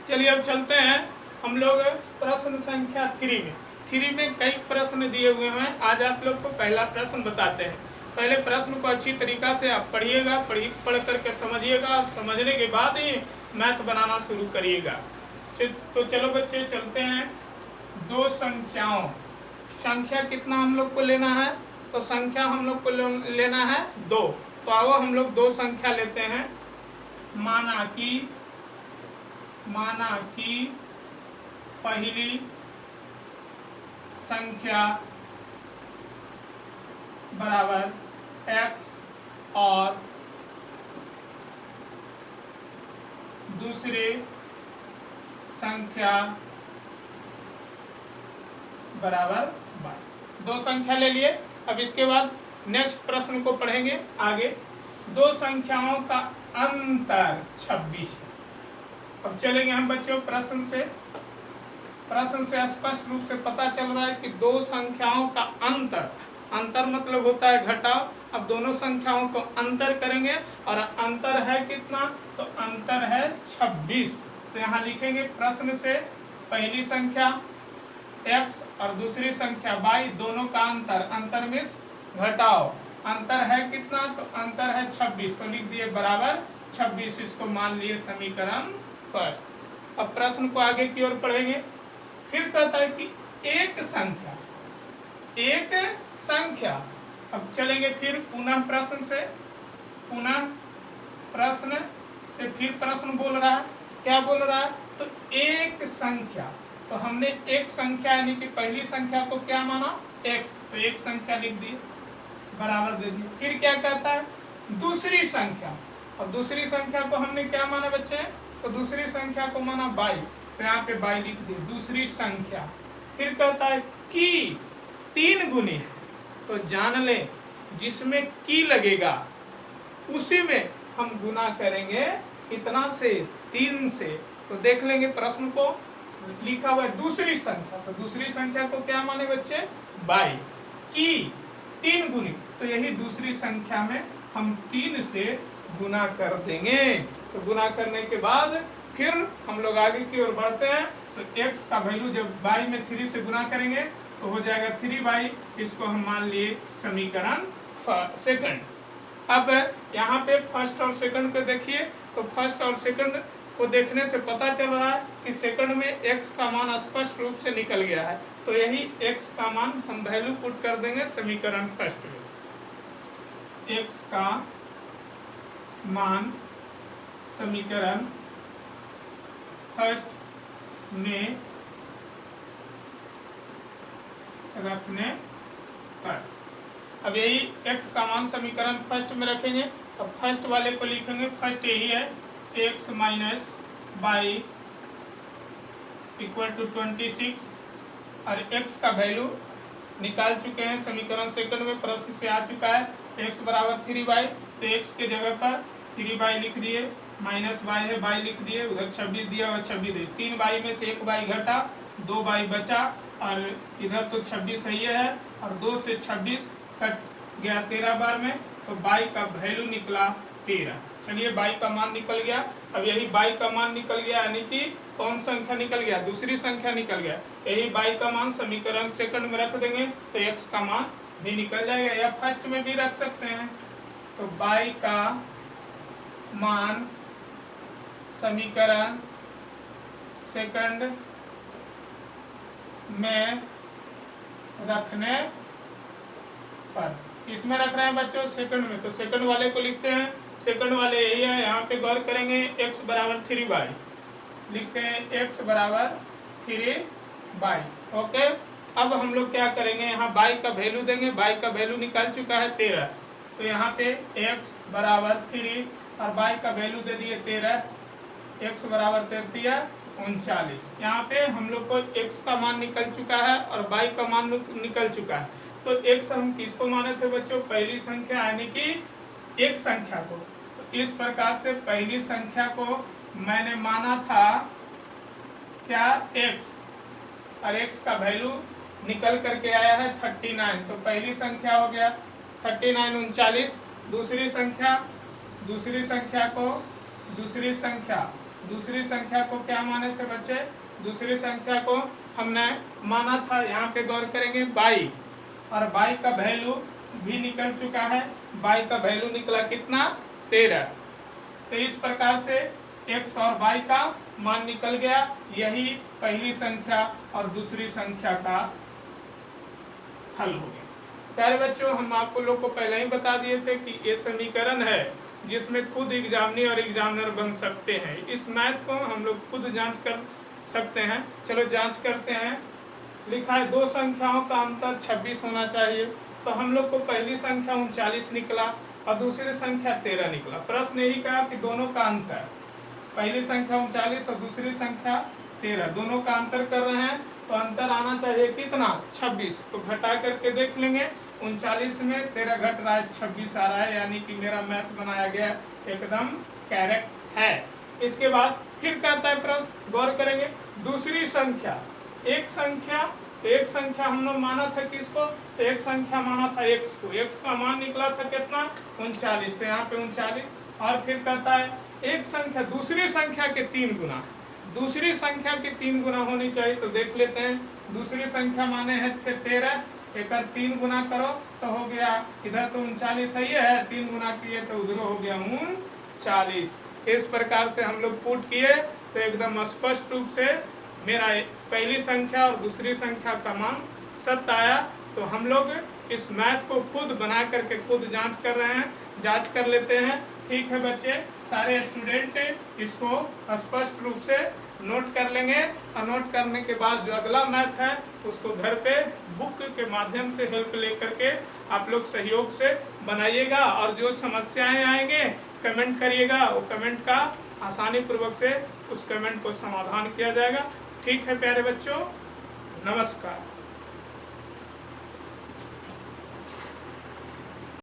चलिए अब चलते हैं हम लोग प्रश्न संख्या 3 में। 3 में कई प्रश्न दिए हुए हैं। आज आप लोग को पहला प्रश्न बताते हैं। पहले प्रश्न को अच्छी तरीक़ा से आप पढ़िएगा, पढ़ करके समझिएगा और समझने के बाद ही मैथ बनाना शुरू करिएगा। तो चलो बच्चे चलते हैं। दो संख्याओं, संख्या कितना हम लोग को लेना है? तो संख्या हम लोग को लेना है 2। तो आओ हम लोग 2 संख्या लेते हैं। माना कि पहली संख्या बराबर x और दूसरी संख्या बराबर y। 2 संख्या ले लिए। अब इसके बाद नेक्स्ट प्रश्न को पढ़ेंगे आगे। 2 संख्याओं का अंतर 26 है। अब चलेंगे हम बच्चों प्रश्न से स्पष्ट रूप से पता चल रहा है कि 2 संख्याओं का अंतर मतलब होता है घटाव। अब दोनों संख्याओं को अंतर करेंगे और अंतर है कितना? तो अंतर है 26। तो यहाँ लिखेंगे प्रश्न से पहली संख्या x और दूसरी संख्या y, दोनों का अंतर मीन्स घटाव। अंतर है कितना? तो अंतर है 26। तो लिख दिए बराबर 26। इसको मान लिए समीकरण फर्स्ट। अब प्रश्न को आगे की ओर पढ़ेंगे। फिर कहता है कि एक संख्या। अब चलेंगे फिर पुनः प्रश्न से फिर प्रश्न बोल रहा है। क्या बोल रहा है? तो एक संख्या। तो हमने एक संख्या यानी कि पहली संख्या को क्या माना? x। तो एक संख्या लिख दी बराबर दे दी। फिर क्या कहता है? दूसरी संख्या। और दूसरी संख्या को हमने क्या माना बच्चे? तो दूसरी संख्या को माना y। तो यहाँ पे y लिख दिए दूसरी संख्या। फिर कहता है कि 3 गुनी है। तो जान ले जिसमें की लगेगा उसी में हम गुना करेंगे कितना से? 3 से। तो देख लेंगे प्रश्न को लिखा हुआ है दूसरी संख्या। तो दूसरी संख्या को क्या माने बच्चे? y। की 3 गुनी। तो यही दूसरी संख्या में हम 3 से गुना कर देंगे। तो गुना करने के बाद फिर हम लोग आगे की ओर बढ़ते हैं। तो x का वैल्यू जब y में 3 से गुना करेंगे तो हो जाएगा 3y। इसको हम मान लिए समीकरण सेकंड। अब यहाँ पे फर्स्ट और सेकंड को देखिए। तो फर्स्ट और सेकंड को देखने से पता चल रहा है कि सेकंड में x का मान स्पष्ट रूप से निकल गया है। तो यही x का मान हम वैल्यू पुट कर देंगे समीकरण फर्स्ट में। x का मान समीकरण फर्स्ट में रखने पर। अब यही x का मान समीकरण फर्स्ट में रखेंगे। अब फर्स्ट वाले को लिखेंगे। फर्स्ट यही है x minus y equal to 26। और x का वैल्यू निकाल चुके हैं समीकरण सेकंड में। प्रश्न से आ चुका है x बराबर 3y। तो x के जगह पर 3y लिख दिए, माइनस y है y लिख दिए, उधर 26 दिया और 26 दिए। 3y में से 1y घटा, 2y बचा और इधर तो 26 सही है और 2 से 26 कट गया 13 बार में। तो y का वैल्यू निकला 13। चलिए y का मान निकल गया। अब यही y का मान निकल गया यानी कि कौन संख्या निकल गया? दूसरी संख्या निकल गया। यही y का मान समीकरण सेकंड में रख देंगे तो x का मान भी निकल जाएगा, या फर्स्ट में भी रख सकते हैं। तो y का मान समीकरण सेकंड में रखने पर। इसमें रख रहे हैं बच्चों सेकंड में। तो सेकंड वाले को लिखते हैं। सेकंड वाले यही है। यहाँ पे गौर करेंगे x बराबर 3y लिखते हैं। x बराबर 3y। ओके। अब हम लोग क्या करेंगे? यहाँ y का वैल्यू देंगे। y का वैल्यू निकाल चुका है 13। तो यहाँ पे x बराबर 3 और y का वैल्यू दे दिए 13। x बराबर 39। यहाँ पे हम लोग को x का मान निकल चुका है और y का मान निकल चुका है। तो x हम किसको माने थे बच्चों? पहली संख्या यानी कि एक संख्या को। तो इस प्रकार से पहली संख्या को मैंने माना था क्या? x। और x का वैल्यू निकल करके आया है 39। तो पहली संख्या हो गया 39 39। दूसरी संख्या को दूसरी संख्या दूसरी संख्या को क्या माने थे बच्चे? दूसरी संख्या को हमने माना था, यहाँ पे गौर करेंगे 22, और 22 का वैल्यू भी निकल चुका है। 22 का वैल्यू निकला कितना? 13। तो इस प्रकार से x और y का मान निकल गया। यही पहली संख्या और दूसरी संख्या का हल हो गया। प्यारे बच्चों, हम आपको लोग को पहले ही बता दिए थे कि ये समीकरण है जिसमें खुद एग्जामिनी और एग्जामिनर बन सकते हैं। इस मैथ को हम लोग खुद जांच कर सकते हैं। चलो जांच करते हैं। लिखा है दो संख्याओं का अंतर 26 होना चाहिए। तो हम लोग को पहली संख्या 39 निकला और दूसरी संख्या 13 निकला। प्रश्न यही कहा कि दोनों का अंतर, पहली संख्या 39 और दूसरी संख्या 13, दोनों का अंतर कर रहे हैं तो अंतर आना चाहिए कितना? 26। तो घटा करके देख लेंगे। 39 में 13 घट रहा है, 26 आ रहा है, यानी कि मेरा मैथ बनाया गया एकदम करेक्ट है। इसके बाद फिर कहता है प्रश्न, गौर करेंगे, दूसरी संख्या, एक संख्या हम लोग माना था किसको? तो एक संख्या माना था x को। x का मान निकला था कितना? 39। तो यहाँ पे 39। और फिर कहता है एक संख्या दूसरी संख्या के 3 गुना, दूसरी संख्या के 3 गुना होनी चाहिए। तो देख लेते हैं, दूसरी संख्या माने है 13, एक 3 गुना करो तो हो गया, इधर तो 39 सही है, 3 गुना किए तो उधर हो गया 39। इस प्रकार से हम लोग पुट किए तो एकदम स्पष्ट रूप से मेरा पहली संख्या और दूसरी संख्या का मान सत्य आया। तो हम लोग इस मैथ को खुद बना करके खुद जांच कर रहे हैं, जांच कर लेते हैं। ठीक है बच्चे, सारे स्टूडेंट इसको स्पष्ट रूप से नोट कर लेंगे, और नोट करने के बाद जो अगला मैथ है उसको घर पे बुक के माध्यम से हेल्प लेकर के आप लोग सहयोग से बनाइएगा। और जो समस्याएं आएंगे कमेंट करिएगा, वो कमेंट का आसानी पूर्वक से उस कमेंट को समाधान किया जाएगा। ठीक है प्यारे बच्चों, नमस्कार।